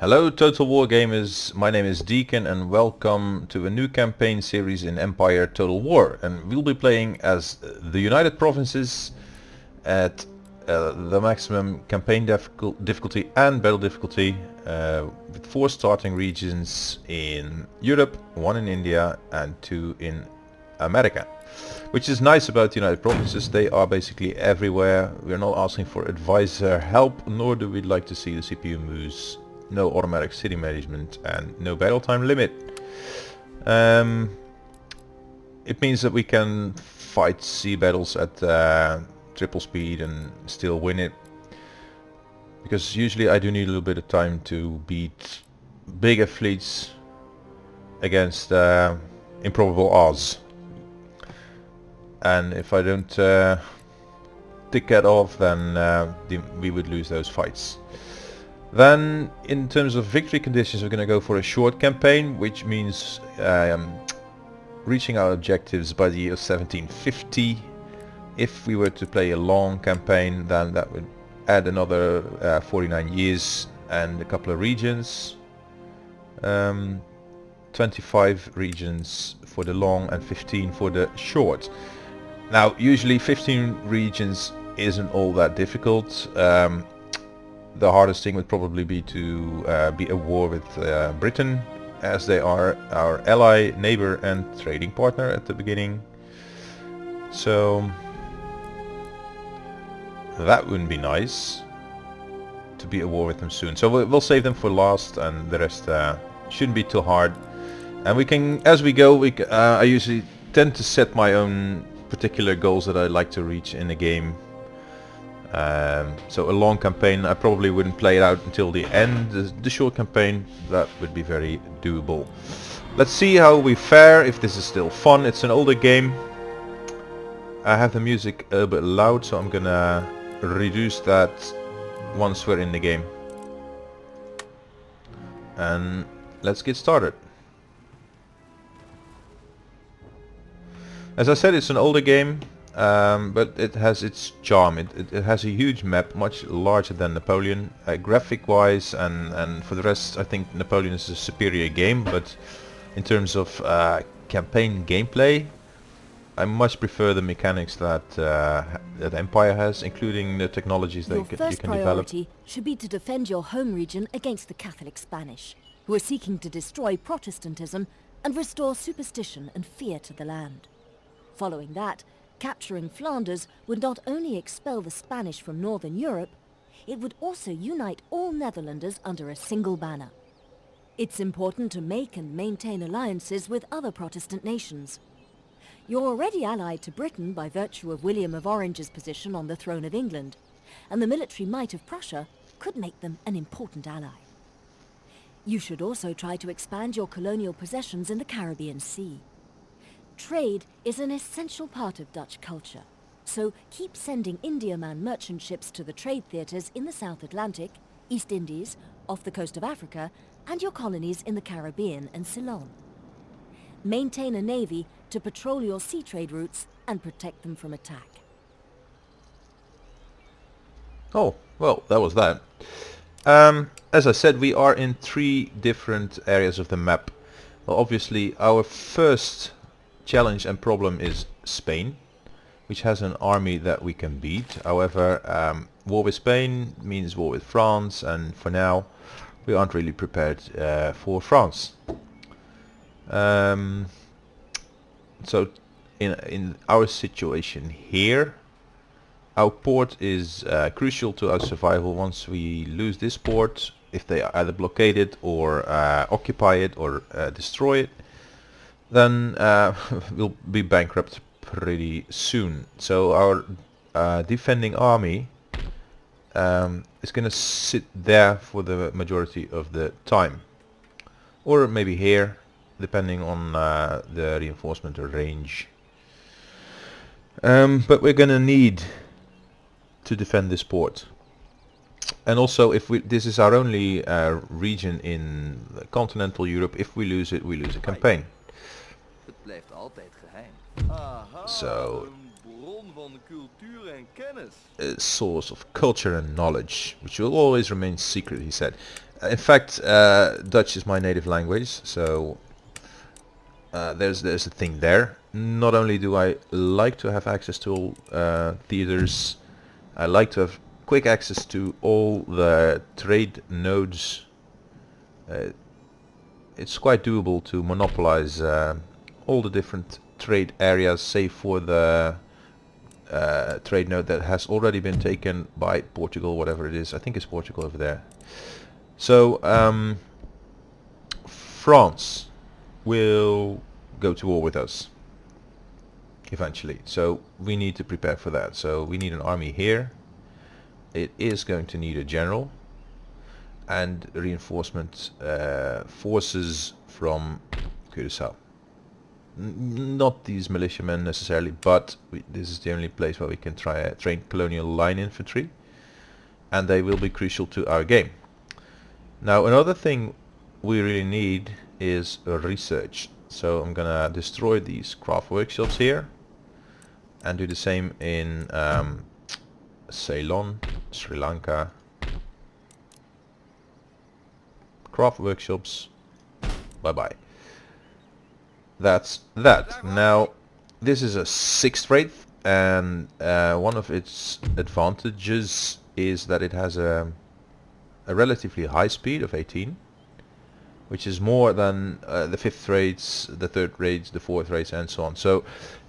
Hello Total War gamers, my name is Deacon and welcome to a new campaign series in Empire Total War, and we'll be playing as the United Provinces at the maximum campaign difficulty and battle difficulty with 4 starting regions in Europe, 1 in India and 2 in America. Which is nice about the United Provinces, they are basically everywhere. We're not asking for advice or help, nor do we like to see the CPU moves. No automatic city management and no battle time limit. It means that we can fight sea battles at triple speed and still win it. Because usually I do need a little bit of time to beat bigger fleets against improbable odds. And if I don't tick that off, then we would lose those fights. Then, in terms of victory conditions, we're going to go for a short campaign, which means reaching our objectives by the year 1750. If we were to play a long campaign, then that would add another 49 years and a couple of regions. 25 regions for the long and 15 for the short. Now, usually 15 regions isn't all that difficult. The hardest thing would probably be to be at war with Britain, as they are our ally, neighbor and trading partner at the beginning. So that wouldn't be nice, to be at war with them soon. So we'll save them for last, and the rest shouldn't be too hard. And we can, as we go, I usually tend to set my own particular goals that I like to reach in a game. So a long campaign, I probably wouldn't play it out until the end. The short campaign, that would be very doable. Let's see how we fare, if this is still fun. It's an older game. I have the music a bit loud, so I'm gonna reduce that once we're in the game. And let's get started. As I said, it's an older game. But it has its charm. It has a huge map, much larger than Napoleon, graphic wise, and for the rest I think Napoleon is a superior game, but in terms of campaign gameplay I much prefer the mechanics that Empire has, including the technologies that you can develop. Your first priority should be to defend your home region against the Catholic Spanish, who are seeking to destroy Protestantism and restore superstition and fear to the land. Following that, capturing Flanders would not only expel the Spanish from Northern Europe, it would also unite all Netherlanders under a single banner. It's important to make and maintain alliances with other Protestant nations. You're already allied to Britain by virtue of William of Orange's position on the throne of England, and the military might of Prussia could make them an important ally. You should also try to expand your colonial possessions in the Caribbean Sea. Trade is an essential part of Dutch culture, so keep sending Indiaman merchant ships to the trade theatres in the South Atlantic, East Indies, off the coast of Africa, and your colonies in the Caribbean and Ceylon. Maintain a navy to patrol your sea trade routes and protect them from attack. Oh, well, that was that. As I said, we are in 3 different areas of the map. Well, obviously our first challenge and problem is Spain, which has an army that we can beat. However, war with Spain means war with France, and for now we aren't really prepared for France. So in our situation here, our port is crucial to our survival. Once we lose this port, if they either blockade it or occupy it or destroy it, then we'll be bankrupt pretty soon. So our defending army is going to sit there for the majority of the time, or maybe here, depending on the reinforcement or range. But we're going to need to defend this port. And also, if this is our only region in continental Europe, if we lose it, we lose a campaign. Het blijft altijd geheim. So, bron van cultuur en kennis. a source of culture and knowledge, which will always remain secret, he said. In fact, Dutch is my native language, so there's a thing there. Not only do I like to have access to all theaters, I like to have quick access to all the trade nodes. It's quite doable to monopolize all the different trade areas, save for the trade node that has already been taken by Portugal, whatever it is. I think it's Portugal over there. So France will go to war with us eventually, so we need to prepare for that. So we need an army here. It is going to need a general and reinforcement forces from Curaçao. Not these militiamen necessarily, but this is the only place where we can train colonial line infantry, and they will be crucial to our game. Now another thing we really need is research. So I'm gonna destroy these craft workshops here and do the same in Ceylon, Sri Lanka. Craft workshops, bye bye. That's that. Now this is a 6th rate, and one of its advantages is that it has a relatively high speed of 18, which is more than the 5th rates, the 3rd rates, the 4th rates, and so on. So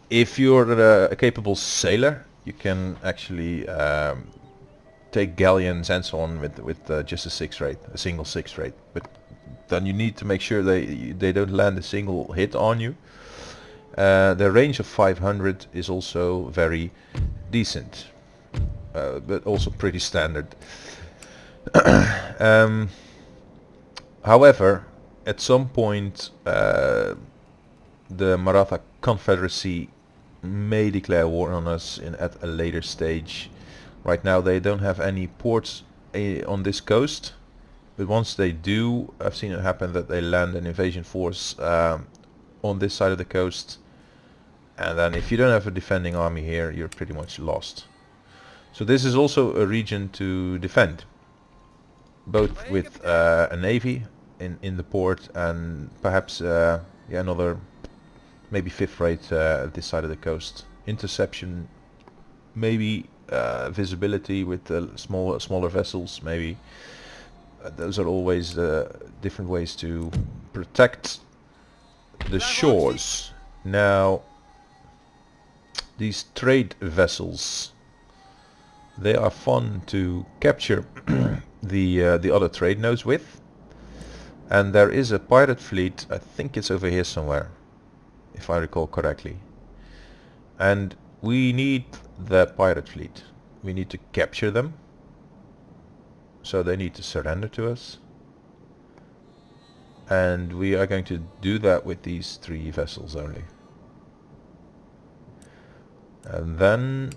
if you're a capable sailor, you can actually take galleons and so on with just a 6th rate, a single 6th rate. But then you need to make sure they don't land a single hit on you. The range of 500 is also very decent, but also pretty standard. However, at some point the Maratha Confederacy may declare war on us at a later stage. Right now they don't have any ports on this coast, but once they do, I've seen it happen that they land an invasion force on this side of the coast, and then if you don't have a defending army here, you're pretty much lost. So this is also a region to defend, both with a navy in the port, and perhaps yeah, another maybe 5th rate at this side of the coast. Interception, maybe visibility with smaller vessels, maybe. Those are always different ways to protect the shores. Now these trade vessels, they are fun to capture the other trade nodes with, and there is a pirate fleet, I think it's over here somewhere if I recall correctly, and we need the pirate fleet. We need to capture them, so they need to surrender to us, and we are going to do that with these 3 vessels only. And then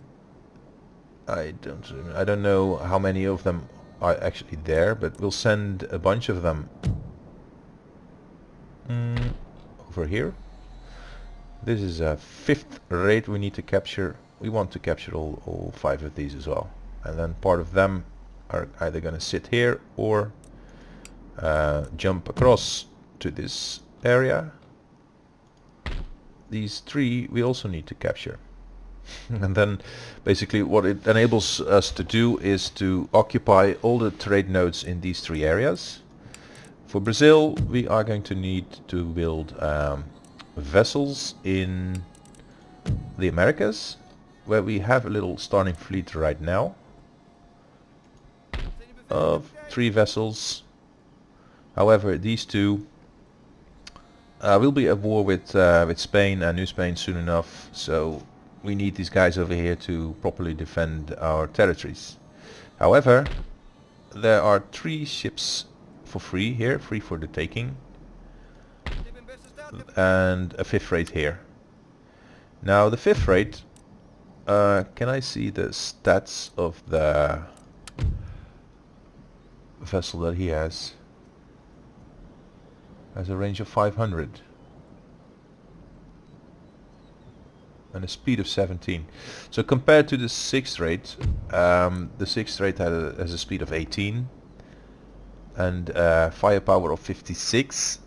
I don't know how many of them are actually there, but we'll send a bunch of them over here. This is a 5th rate we need to capture. We want to capture all 5 of these as well, and then part of them are either going to sit here or jump across to this area. These 3 we also need to capture. And then basically what it enables us to do is to occupy all the trade nodes in these 3 areas. For Brazil, we are going to need to build vessels in the Americas, where we have a little starting fleet right now of 3 vessels. However, these 2 will be at war with Spain and New Spain soon enough, so we need these guys over here to properly defend our territories. However, there are 3 ships for free here, free for the taking, and a 5th rate here. Now the 5th rate, can I see the stats of the vessel that he has? Has a range of 500 and a speed of 17. So compared to the 6th rate, the 6th rate has a speed of 18. and firepower of 56.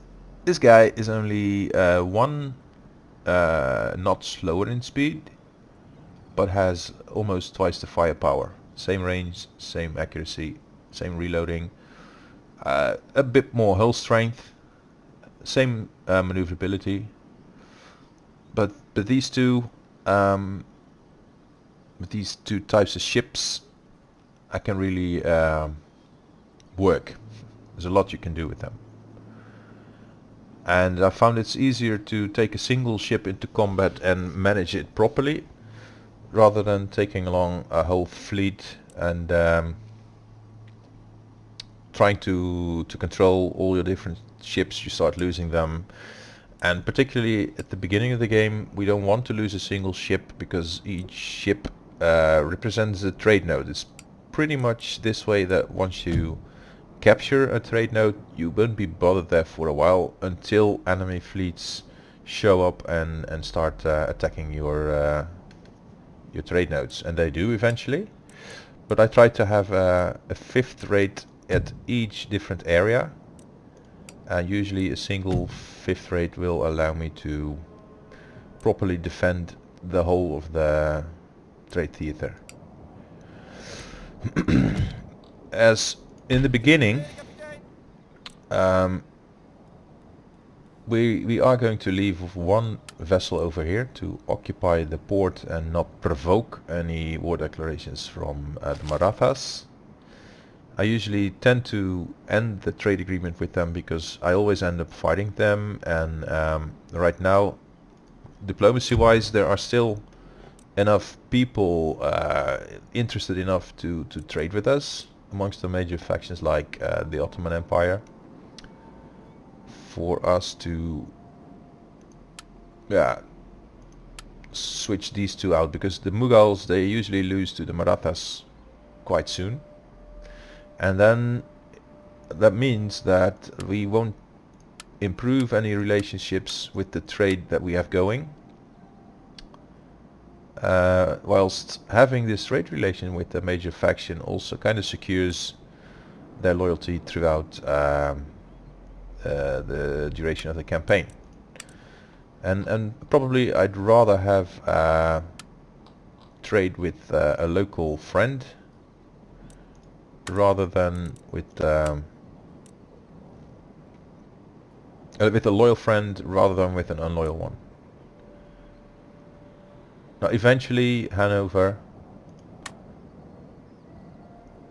This guy is only 1 knot slower in speed, but has almost twice the firepower. Same range, same accuracy, same reloading, a bit more hull strength, same maneuverability. But these two, with these two types of ships, I can really work. There's a lot you can do with them. And I found it's easier to take a single ship into combat and manage it properly, rather than taking along a whole fleet and trying to control all your different ships. You start losing them, and particularly at the beginning of the game we don't want to lose a single ship, because each ship represents a trade node. It's pretty much this way that once you capture a trade node, you won't be bothered there for a while until enemy fleets show up and start attacking your trade nodes, and they do eventually. But I try to have a 5th rate at each different area, and usually a single 5th rate will allow me to properly defend the whole of the trade theater. As in the beginning, we are going to leave 1 vessel over here to occupy the port and not provoke any war declarations from the Marathas. I usually tend to end the trade agreement with them because I always end up fighting them, and right now, diplomacy wise, there are still enough people interested enough to trade with us amongst the major factions like the Ottoman Empire, for us to switch these two out, because the Mughals, they usually lose to the Marathas quite soon, and then that means that we won't improve any relationships with the trade that we have going, whilst having this trade relation with the major faction also kind of secures their loyalty throughout the duration of the campaign. And probably I'd rather have trade with a local friend rather than with a loyal friend rather than with an unloyal one. Now eventually Hanover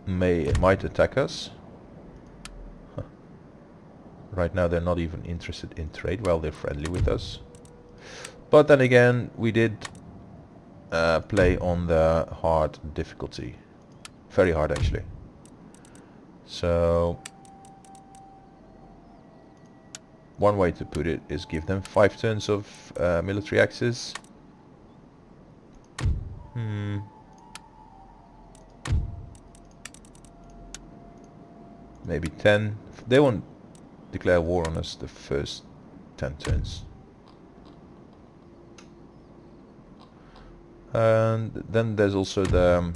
might attack us. Right now they're not even interested in trade while they're friendly with us. But then again, we did play on the hard difficulty. Very hard actually. So one way to put it is give them 5 turns of military access. Maybe 10. They won't declare war on us the first 10 turns. And then there's also the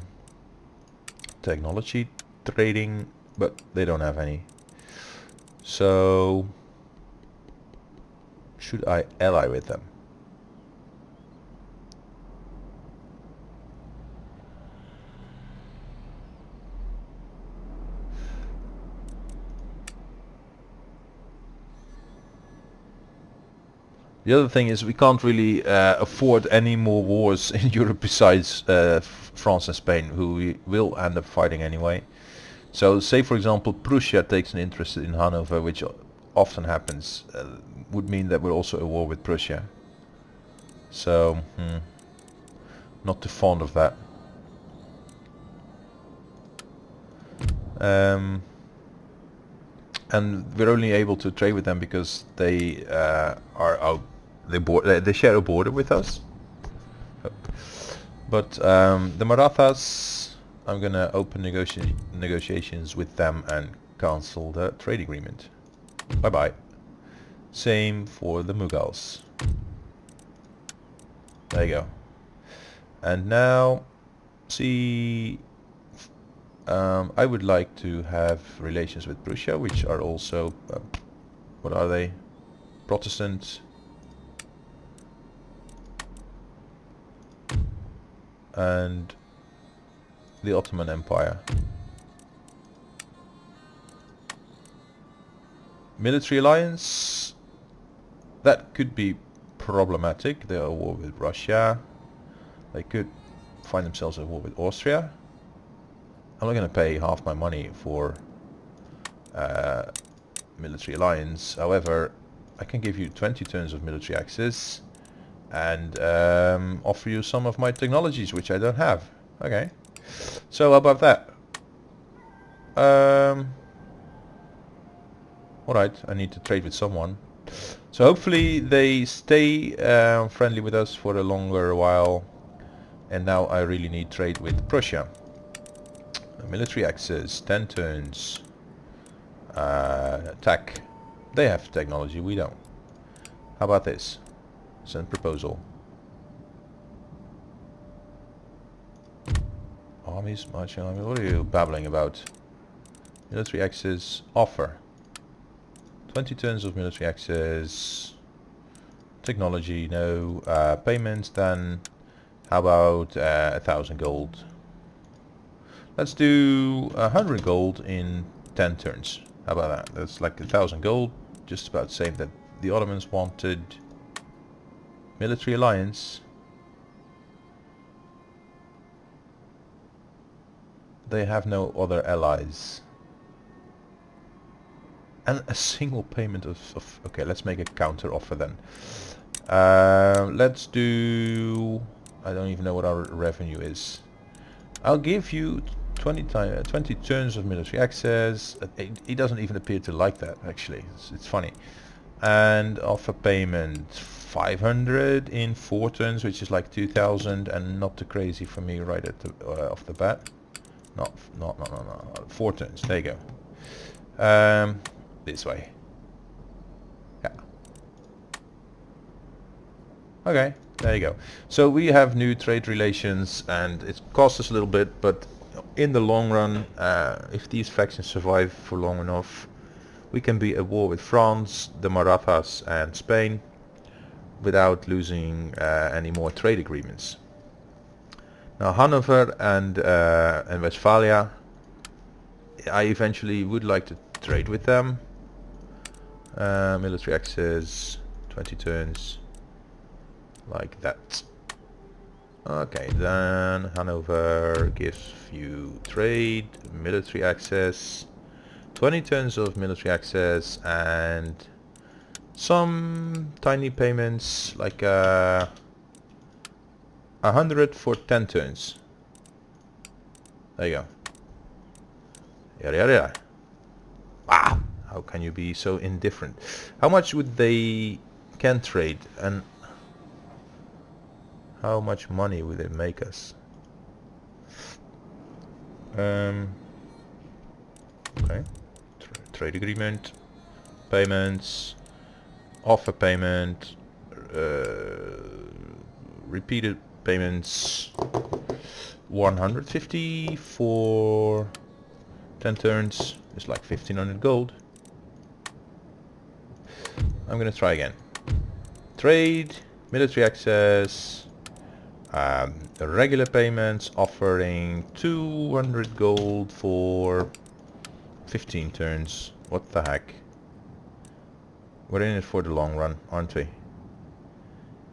technology trading, but they don't have any. So should I ally with them? The other thing is we can't really afford any more wars in Europe besides France and Spain, who we will end up fighting anyway. So say for example Prussia takes an interest in Hanover, which often happens, would mean that we're also at war with Prussia. So not too fond of that. And we're only able to trade with them because they they share a border with us. But the Marathas, I'm gonna open negotiations with them and cancel the trade agreement. Bye bye. Same for the Mughals. There you go. And now see I would like to have relations with Prussia, which are also, what are they? Protestant. And the Ottoman Empire. Military alliance, that could be problematic. They are at war with Russia. They could find themselves at war with Austria. I'm not going to pay half my money for military alliance. However, I can give you 20 turns of military access and offer you some of my technologies, which I don't have. Okay. So how about that? Alright, I need to trade with someone. So hopefully they stay friendly with us for a longer while. And now I really need trade with Prussia. Military access, 10 turns. Attack. They have technology, we don't. How about this? Send proposal. Armies, marching army. What are you babbling about? Military access, offer. 20 turns of military access. Technology, no. Payments, then. How about 1,000 gold? Let's do 100 gold in 10 turns. How about that? That's like 1,000 gold. Just about the same that the Ottomans wanted. Military alliance. They have no other allies. And a single payment of okay, let's make a counter offer then. Let's do, I don't even know what our revenue is. I'll give you 20 turns of military access. He doesn't even appear to like that, actually. It's funny. And offer payment 500 in 4 turns, which is like 2,000, and not too crazy for me right at the off the bat. No, 4 turns. There you go. This way. Yeah. Okay, there you go. So we have new trade relations, and it costs us a little bit, but in the long run, if these factions survive for long enough, we can be at war with France, the Marathas, and Spain without losing any more trade agreements. Now Hanover and Westphalia, I eventually would like to trade with them. Military access, 20 turns, like that. Okay, then Hanover gives you trade, military access, 20 turns of military access, and some tiny payments, like 100 for 10 turns. There you go. Yada yada yada. Wow, how can you be so indifferent? How much would they can trade, and how much money would they make us? Okay, trade agreement, payments, offer payment, repeated payments, 150 for 10 turns is like 1,500 gold. I'm gonna try again. Trade, military access, regular payments, offering 200 gold for 15 turns. What the heck? We're in it for the long run, aren't we?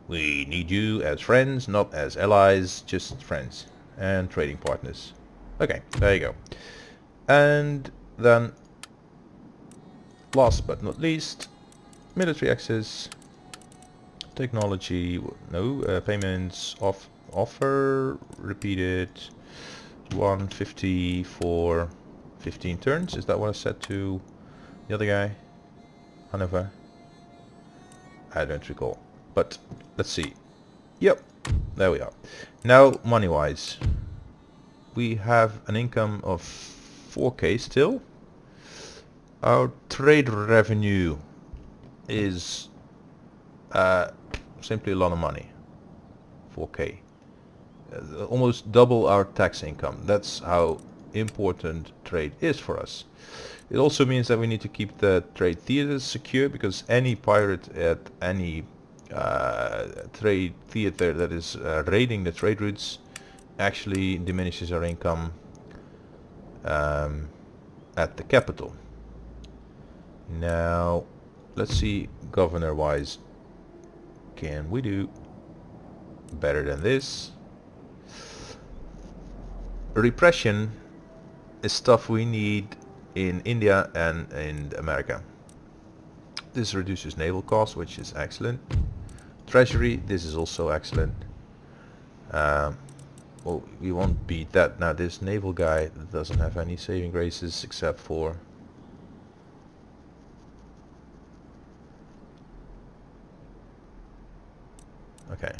We need you as friends, not as allies, just friends and trading partners. Okay, there you go. And then, last but not least, military access, technology, no, payments, offer, repeated, 150 for 15 turns. Is that what I said to the other guy? Hanover? I don't recall. But let's see. Yep, there we are. Now, money-wise, we have an income of 4k still. Our trade revenue is simply a lot of money. 4k. Almost double our tax income. That's how important trade is for us. It also means that we need to keep the trade theaters secure, because any pirate at any trade theater that is raiding the trade routes actually diminishes our income at the capital. Now let's see, governor wise, can we do better than this? Repression is stuff we need in India and in America. This reduces naval costs, which is excellent. Treasury, this is also excellent. Well, we won't beat that. Now this naval guy doesn't have any saving graces except for okay.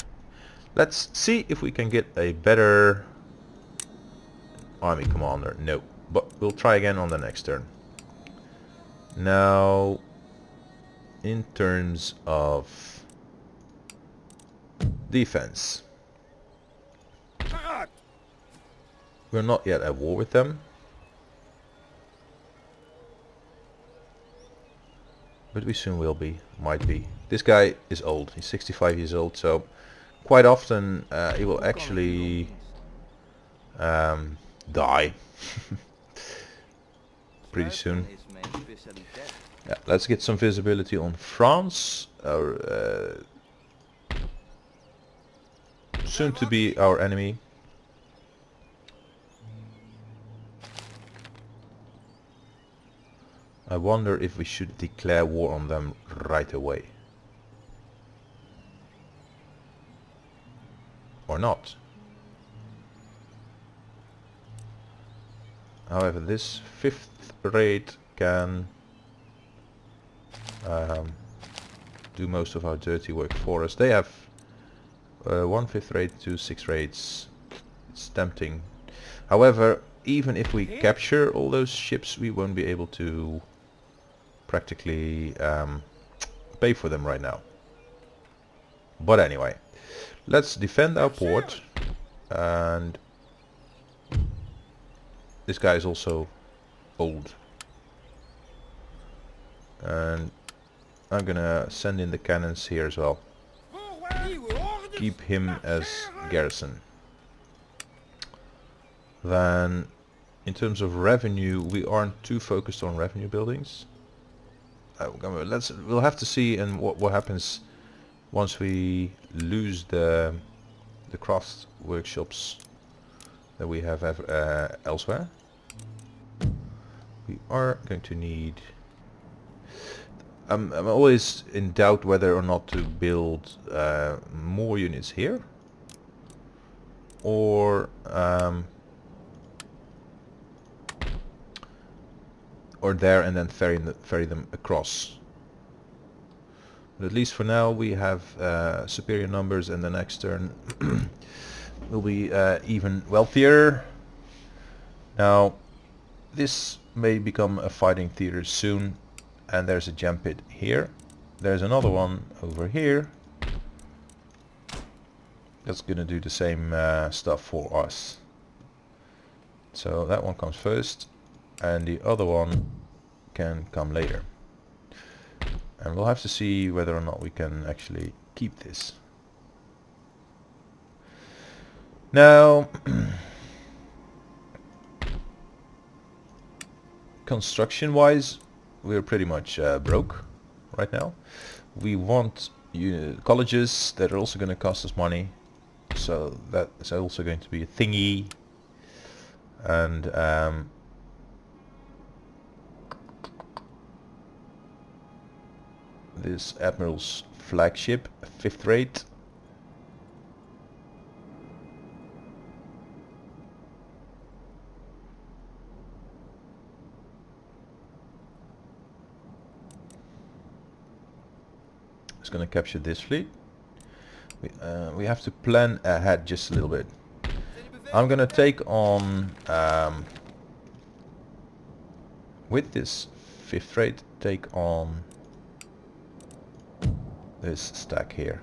Let's see if we can get a better army commander. No, but we'll try again on the next turn. Now, in terms of defense, we're not yet at war with them, but we soon will be, might be. This guy is old, he's 65 years old, so quite often he will actually die pretty soon. Yeah, let's get some visibility on France, our soon to be our enemy. I wonder if we should declare war on them right away. Or not. However, this 5th raid can do most of our dirty work for us. They have 1/5 raid, 2 6 raids. It's tempting. However, even if we capture all those ships, we won't be able to practically pay for them right now. But anyway, let's defend our port. And this guy is also old. And I'm gonna send in the cannons here as well. Keep him as garrison. Then, in terms of revenue, we aren't too focused on revenue buildings. We'll have to see and what happens once we lose the craft workshops that we have elsewhere. We are going to need. I'm always in doubt whether or not to build more units here, or there and then ferry them across. But at least for now we have superior numbers, and the next turn will be even wealthier. Now this may become a fighting theater soon, and there's a gem pit here. There's another one over here that's gonna do the same stuff for us. So that one comes first, and the other one can come later. And we'll have to see whether or not we can actually keep this. Now, construction wise, we're pretty much broke right now. We want colleges that are also going to cost us money, so that's also going to be a thingy. And this Admiral's flagship, 5th rate. It's going to capture this fleet. We have to plan ahead just a little bit. I'm going to take on with this 5th rate, take on this stack here,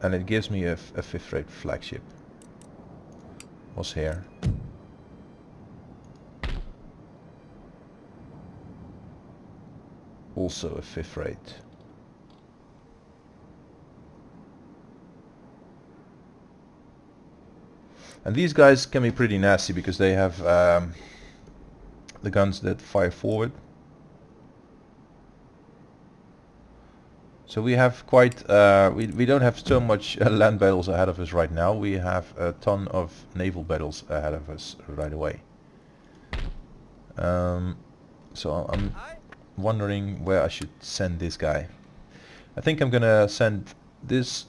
and it gives me a 5th rate flagship. was here. Also a 5th rate. And these guys can be pretty nasty because they have the guns that fire forward. So we have quite, we don't have so much land battles ahead of us right now. We have a ton of naval battles ahead of us right away. So I'm wondering where I should send this guy. I think I'm gonna send this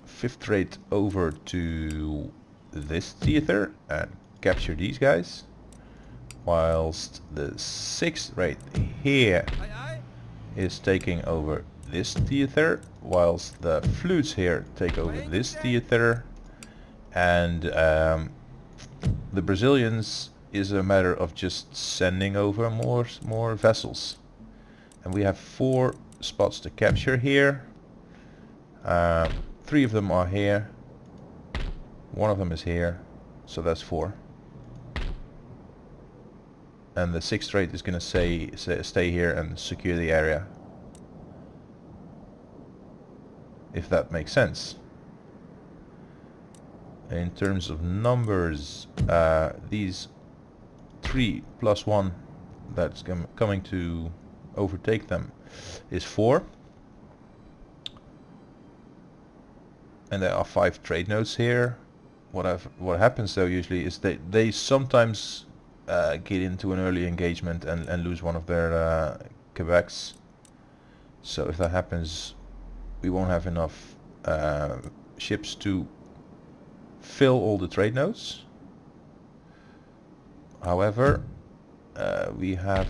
5th rate over to this theater and capture these guys, whilst the 6th rate here is taking over this theater, whilst the flutes here take over this theater, and the Brazilians is a matter of just sending over more vessels. And we have 4 spots to capture here. 3 of them are here. 1 of them is here, so that's 4. And the 6th rate is going to stay here and secure the area. If that makes sense. In terms of numbers, these 3 plus 1 that's coming to overtake them is 4. And there are 5 trade nodes here. What happens though usually is they sometimes get into an early engagement and lose one of their Quebecs. So if that happens, we won't have enough ships to fill all the trade nodes. However, we have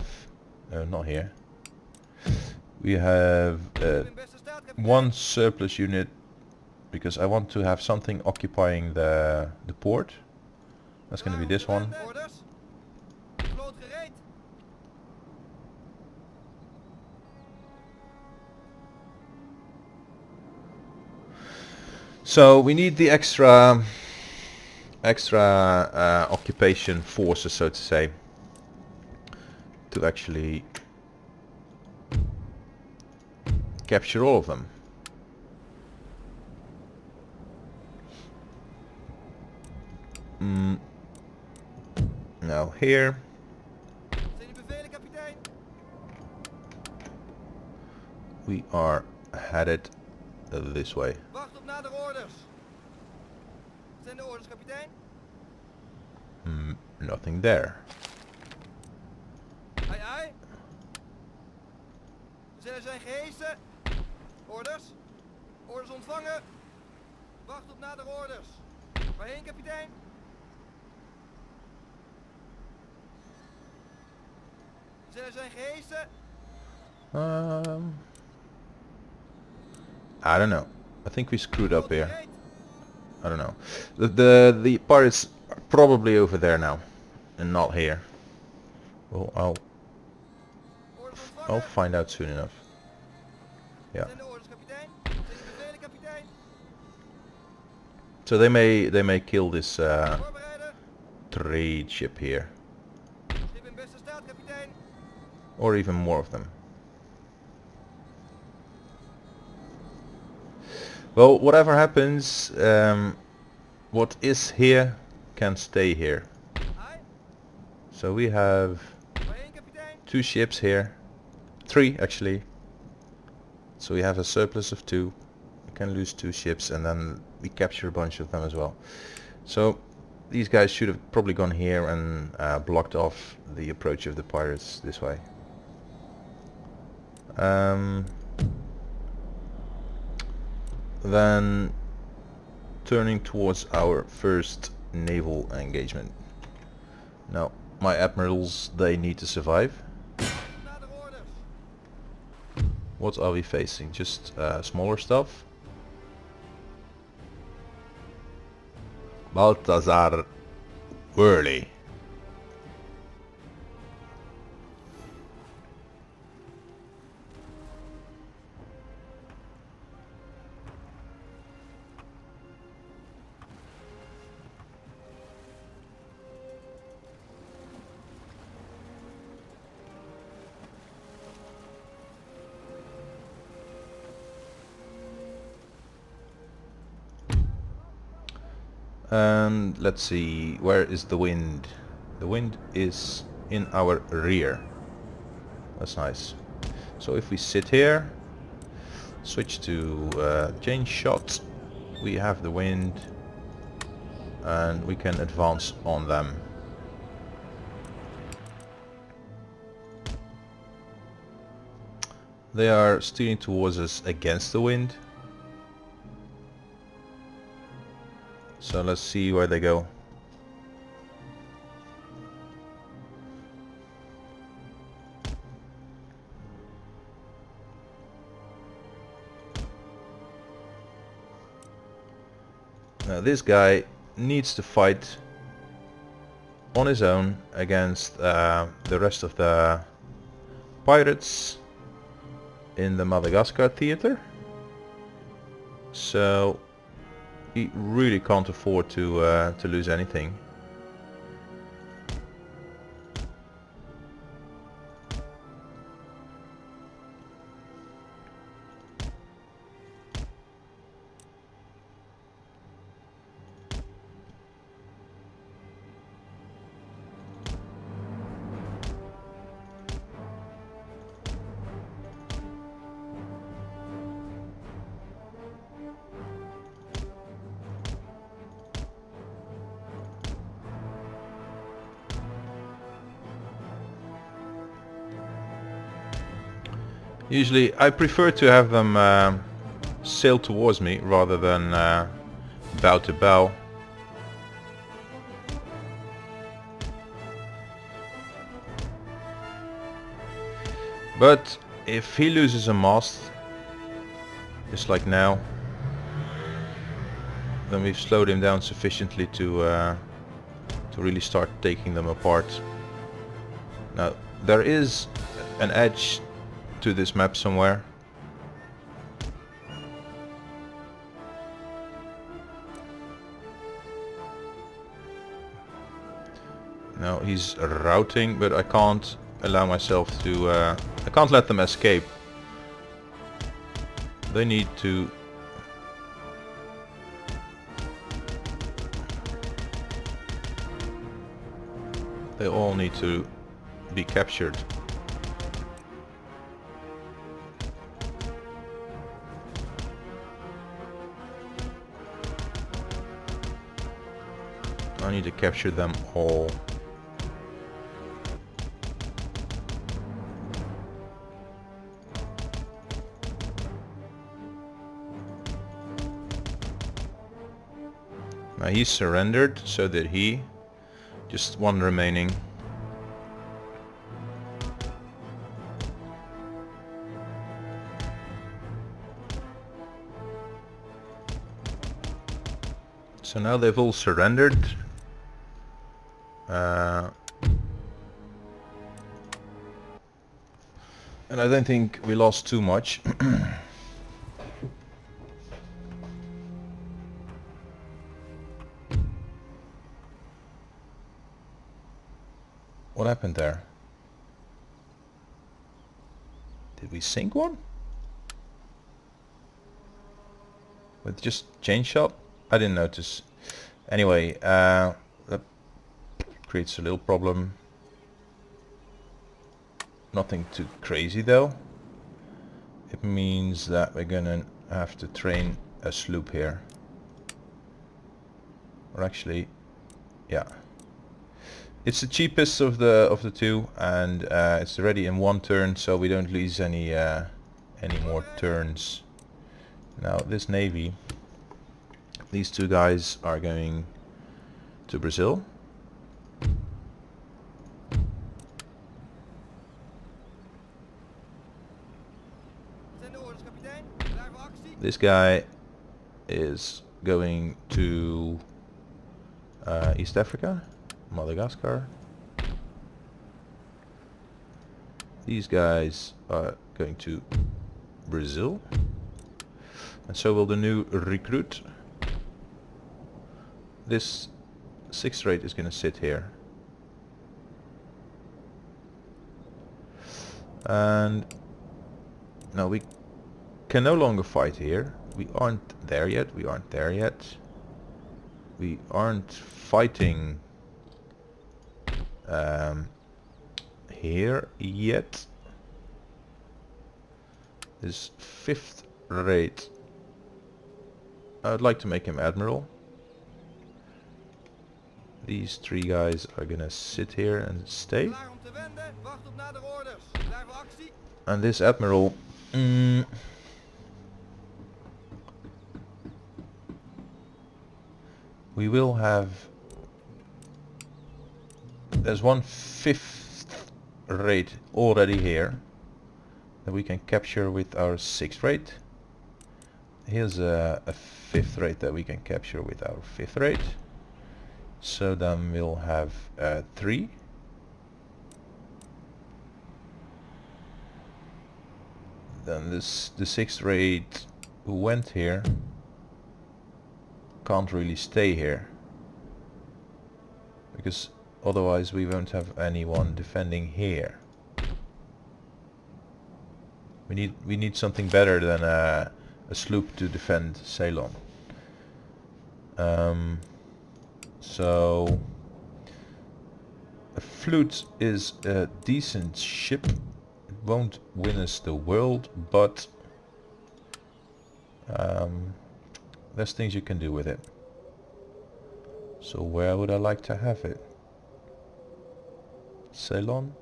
not here. We have 1 surplus unit, because I want to have something occupying the port. That's going to be this one. So we need the extra occupation forces, so to say, to actually capture all of them. Now here we are headed this way. Nothing there. Er zijn gehezen. Orders. Orders ontvangen. Wacht op nadere orders. Waarheen, kapitein? Er zijn gehezen. I don't know. I think we screwed up here. I don't know. The pirates are probably over there now, and not here. Well, I'll find out soon enough. Yeah. So they may kill this trade ship here, or even more of them. Well, whatever happens, what is here can stay here. So we have 2 ships here, 3 actually. So we have a surplus of 2. We can lose 2 ships, and then we capture a bunch of them as well. So these guys should have probably gone here and blocked off the approach of the pirates this way. Then turning towards our first naval engagement. Now my admirals, they need to survive. What are we facing? Just smaller stuff? Balthazar Whirly. And let's see, where is the wind? The wind is in our rear. That's nice. So if we sit here, switch to change shot, we have the wind and we can advance on them. They are steering towards us against the wind. So let's see where they go. Now this guy needs to fight on his own against the rest of the pirates in the Madagascar theater. So he really can't afford to lose anything. Usually I prefer to have them sail towards me rather than bow to bow. But if he loses a mast, just like now, then we've slowed him down sufficiently to really start taking them apart. Now there is an edge to this map somewhere. Now he's routing, but I can't allow myself to I can't let them escape. They need to they all need to be captured. I need to capture them all. Now he surrendered, so did he. Just one remaining. So now they've all surrendered. And I don't think we lost too much. What happened there? Did we sink one? With just chain shot? I didn't notice. Anyway, that creates a little problem. Nothing too crazy though. It means that we're gonna have to train a sloop here. Or actually, yeah. It's the cheapest of the two, and it's already in one turn, so we don't lose any more turns. Now this navy, these two guys are going to Brazil. This guy is going to East Africa, Madagascar. These guys are going to Brazil. And so will the new recruit. This 6th rate is going to sit here. And now we can no longer fight here. We aren't there yet. We aren't there yet. we aren't fighting here yet. This 5th rate, I would like to make him admiral. These 3 guys are gonna sit here and stay. Klaar om te wenden. Wacht op nadere orders. Klaar voor actie. And this admiral, we will have, there's 1/5 rate already here that we can capture with our 6th rate. Here's a 5th rate that we can capture with our 5th rate. So then we'll have 3. Then the 6th rate who went here can't really stay here, because otherwise we won't have anyone defending here. We need something better than a sloop to defend Ceylon. So a flute is a decent ship. It won't win us the world, but there's things you can do with it. So where would I like to have it? Ceylon?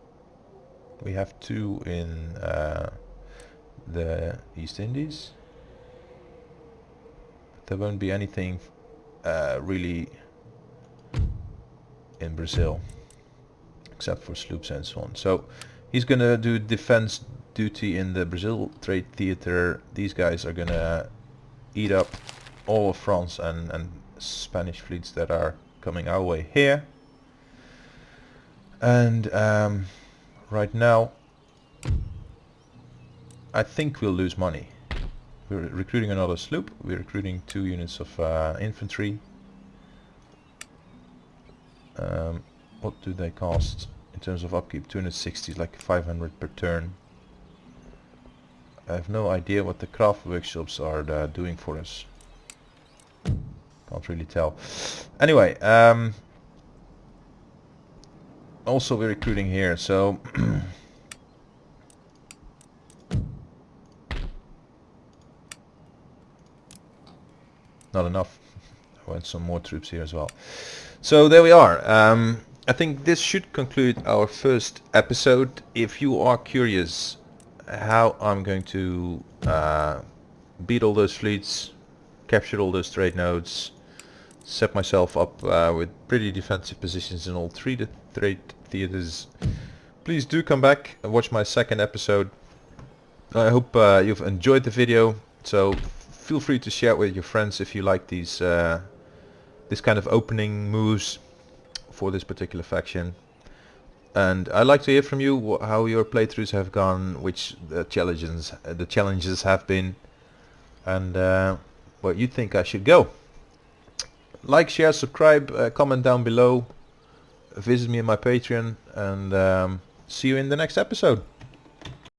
We have 2 in the East Indies. There won't be anything really in Brazil, except for sloops and so on. So he's gonna do defense duty in the Brazil trade theater. These guys are gonna eat up all of France and Spanish fleets that are coming our way here. And right now I think we'll lose money. We're recruiting another sloop. We're recruiting 2 units of infantry. What do they cost in terms of upkeep? 260, like 500 per turn. I have no idea what the craft workshops are doing for us. Can't really tell. Anyway, also we're recruiting here, so not enough. I want some more troops here as well. So there we are. I think this should conclude our first episode. If you are curious how I'm going to beat all those fleets, capture all those trade nodes, set myself up with pretty defensive positions in all 3 trade theaters, please do come back and watch my second episode. I hope you've enjoyed the video. So feel free to share it with your friends if you like these this kind of opening moves for this particular faction. And I'd like to hear from you how your playthroughs have gone, which the challenges have been, and where you think I should go. Like, share, subscribe, comment down below, visit me on my Patreon, and see you in the next episode.